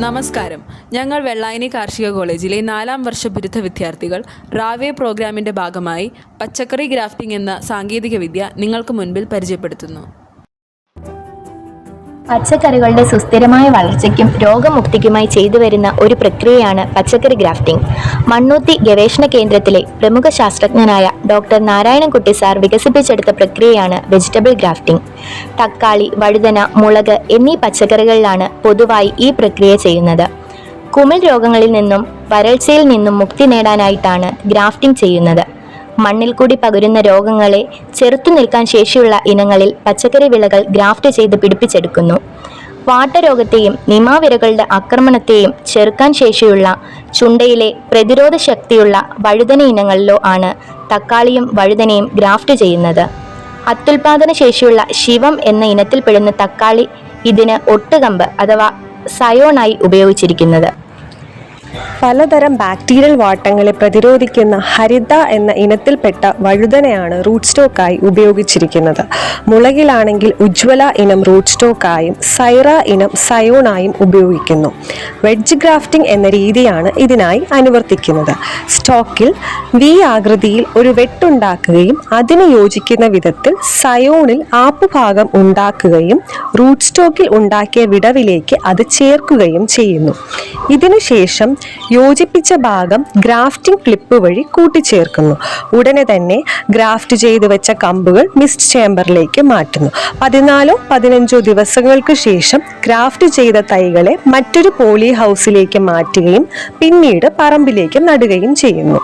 നമസ്കാരം. ഞങ്ങൾ വെള്ളായണി കാർഷിക കോളേജിലെ 4ാം വർഷ ബിരുദ വിദ്യാർത്ഥികൾ റാവേ പ്രോഗ്രാമിൻ്റെ ഭാഗമായി പച്ചക്കറി ഗ്രാഫ്റ്റിംഗ് എന്ന സാങ്കേതികവിദ്യ നിങ്ങൾക്ക് മുൻപിൽ പരിചയപ്പെടുത്തുന്നു. പച്ചക്കറികളുടെ സുസ്ഥിരമായ വളർച്ചയ്ക്കും രോഗമുക്തിക്കുമായി ചെയ്തുവരുന്ന ഒരു പ്രക്രിയയാണ് പച്ചക്കറി ഗ്രാഫ്റ്റിംഗ്. മണ്ണൂത്തി ഗവേഷണ കേന്ദ്രത്തിലെ പ്രമുഖ ശാസ്ത്രജ്ഞനായ ഡോക്ടർ നാരായണൻകുട്ടി സാർ വികസിപ്പിച്ചെടുത്ത പ്രക്രിയയാണ് വെജിറ്റബിൾ ഗ്രാഫ്റ്റിംഗ്. തക്കാളി, വഴുതന, മുളക് എന്നീ പച്ചക്കറികളിലാണ് പൊതുവായി ഈ പ്രക്രിയ ചെയ്യുന്നത്. കുമിൾ രോഗങ്ങളിൽ നിന്നും വരൾച്ചയിൽ നിന്നും മുക്തി നേടാനായിട്ടാണ് ഗ്രാഫ്റ്റിംഗ് ചെയ്യുന്നത്. മണ്ണിൽ കൂടി പകരുന്ന രോഗങ്ങളെ ചെറുത്തു നിൽക്കാൻ ശേഷിയുള്ള ഇനങ്ങളിൽ പച്ചക്കറി വിളകൾ ഗ്രാഫ്റ്റ് ചെയ്ത് പിടിപ്പിച്ചെടുക്കുന്നു. വാട്ടരോഗത്തെയും നിമാവിരകളുടെ ആക്രമണത്തെയും ചെറുക്കാൻ ശേഷിയുള്ള ചുണ്ടയിലെ പ്രതിരോധ ശക്തിയുള്ള വഴുതന ഇനങ്ങളിലോ ആണ് തക്കാളിയും വഴുതനയും ഗ്രാഫ്റ്റ് ചെയ്യുന്നത്. അത്യുൽപാദന ശേഷിയുള്ള ശിവം എന്ന ഇനത്തിൽപ്പെടുന്ന തക്കാളി ഇതിന് ഒട്ടുകമ്പ് അഥവാ സയോണായി ഉപയോഗിച്ചിരിക്കുന്നത്. പലതരം ബാക്ടീരിയൽ വാട്ടങ്ങളെ പ്രതിരോധിക്കുന്ന ഹരിത എന്ന ഇനത്തിൽപ്പെട്ട വഴുതനയാണ് റൂട്ട് സ്റ്റോക്കായി ഉപയോഗിച്ചിരിക്കുന്നത്. മുളകിലാണെങ്കിൽ ഉജ്വല ഇനം റൂട്ട് സ്റ്റോക്കായും സൈറ ഇനം സയോണായും ഉപയോഗിക്കുന്നു. വെഡ്ജ് ഗ്രാഫ്റ്റിംഗ് എന്ന രീതിയാണ് ഇതിനായി അനുവർത്തിക്കുന്നത്. സ്റ്റോക്കിൽ വി ആകൃതിയിൽ ഒരു വെട്ടുണ്ടാക്കുകയും അതിന് യോജിക്കുന്ന വിധത്തിൽ സയോണിൽ ആപ്പുഭാഗം ഉണ്ടാക്കുകയും റൂട്ട് സ്റ്റോക്കിൽ ഉണ്ടാക്കിയ വിടവിലേക്ക് അത് ചേർക്കുകയും ചെയ്യുന്നു. ഇതിനുശേഷം യോജിപ്പിച്ച ഭാഗം ഗ്രാഫ്റ്റിംഗ് ക്ലിപ്പ് വഴി കൂട്ടിച്ചേർക്കുന്നു. ഉടനെ തന്നെ ഗ്രാഫ്റ്റ് ചെയ്തു വെച്ച കമ്പുകൾ മിസ്റ്റ് ചേംബറിലേക്ക് മാറ്റുന്നു. 14-15 ദിവസങ്ങൾക്ക് ശേഷം ഗ്രാഫ്റ്റ് ചെയ്ത തൈകളെ മറ്റൊരു പോളി ഹൗസിലേക്ക് മാറ്റുകയും പിന്നീട് പറമ്പിലേക്ക് നടുകയും ചെയ്യുന്നു.